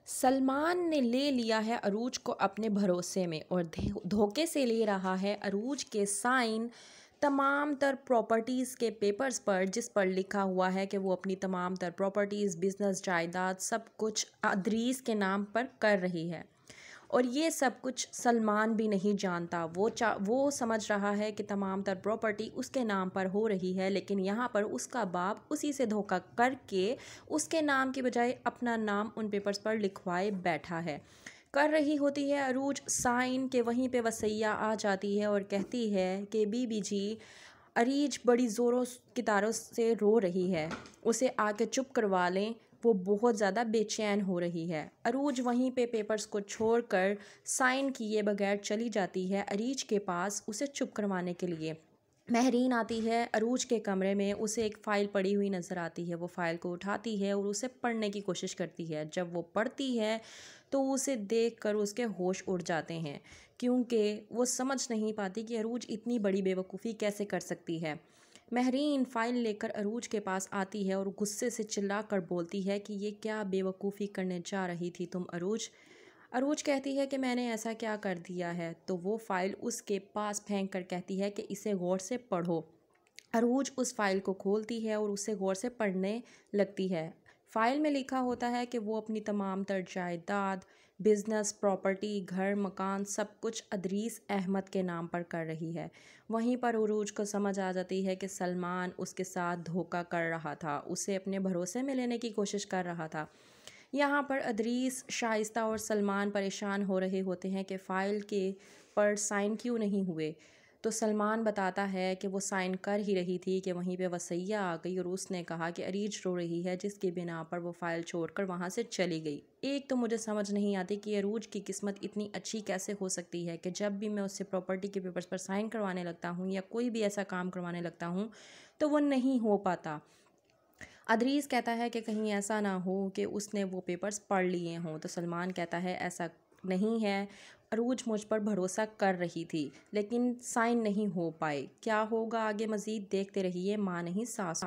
सलमान ने ले लिया है अरूज को अपने भरोसे में और धोखे से ले रहा है अरूज के साइन तमाम तर प्रॉपर्टीज़ के पेपर्स पर, जिस पर लिखा हुआ है कि वो अपनी तमाम तर प्रॉपर्टीज़, बिजनेस, जायदाद सब कुछ अदरीस के नाम पर कर रही है। और ये सब कुछ सलमान भी नहीं जानता। वो समझ रहा है कि तमाम तर प्रॉपर्टी उसके नाम पर हो रही है, लेकिन यहाँ पर उसका बाप उसी से धोखा करके उसके नाम की बजाय अपना नाम उन पेपर्स पर लिखवाए बैठा है। कर रही होती है अरूज साइन के, वहीं पे वसैया आ जाती है और कहती है कि बीबी जी, अरीज बड़ी ज़ोरों की तारों से रो रही है, उसे आके चुप करवा लें, वो बहुत ज़्यादा बेचैन हो रही है। अरूज वहीं पे पेपर्स को छोड़कर साइन किए बगैर चली जाती है अरीज के पास उसे चुप करवाने के लिए। महरीन आती है अरूज के कमरे में, उसे एक फ़ाइल पड़ी हुई नज़र आती है। वो फ़ाइल को उठाती है और उसे पढ़ने की कोशिश करती है। जब वो पढ़ती है तो उसे देखकर उसके होश उड़ जाते हैं, क्योंकि वो समझ नहीं पाती कि अरूज इतनी बड़ी बेवकूफ़ी कैसे कर सकती है। महरीन फ़ाइल लेकर अरूज के पास आती है और गुस्से से चिल्ला कर बोलती है कि ये क्या बेवकूफ़ी करने जा रही थी तुम अरूज। अरूज कहती है कि मैंने ऐसा क्या कर दिया है, तो वो फ़ाइल उसके पास फेंक कर कहती है कि इसे गौर से पढ़ो। अरूज उस फ़ाइल को खोलती है और उसे गौर से पढ़ने लगती है। फ़ाइल में लिखा होता है कि वो अपनी तमाम तर जायदाद, बिज़नेस, प्रॉपर्टी, घर, मकान सब कुछ अदरीस अहमद के नाम पर कर रही है। वहीं पर अरूज को समझ आ जाती है कि सलमान उसके साथ धोखा कर रहा था, उसे अपने भरोसे में लेने की कोशिश कर रहा था। यहाँ पर अदरीस, शाइस्ता और सलमान परेशान हो रहे होते हैं कि फ़ाइल के पर साइन क्यों नहीं हुए। तो सलमान बताता है कि वो साइन कर ही रही थी कि वहीं पे वसैया आ गई और उसने कहा कि अरीज रो रही है, जिसकी बिना पर वो फ़ाइल छोड़कर वहाँ से चली गई। एक तो मुझे समझ नहीं आती कि अरूज की किस्मत इतनी अच्छी कैसे हो सकती है कि जब भी मैं उससे प्रॉपर्टी के पेपर्स पर साइन करवाने लगता हूँ या कोई भी ऐसा काम करवाने लगता हूँ तो वो नहीं हो पाता। अदरीस कहता है कि कहीं ऐसा ना हो कि उसने वो पेपर्स पढ़ लिए हों, तो सलमान कहता है ऐसा नहीं है, अरूज मुझ पर भरोसा कर रही थी लेकिन साइन नहीं हो पाए। क्या होगा आगे मज़ीद देखते रहिए माँ नहीं सास।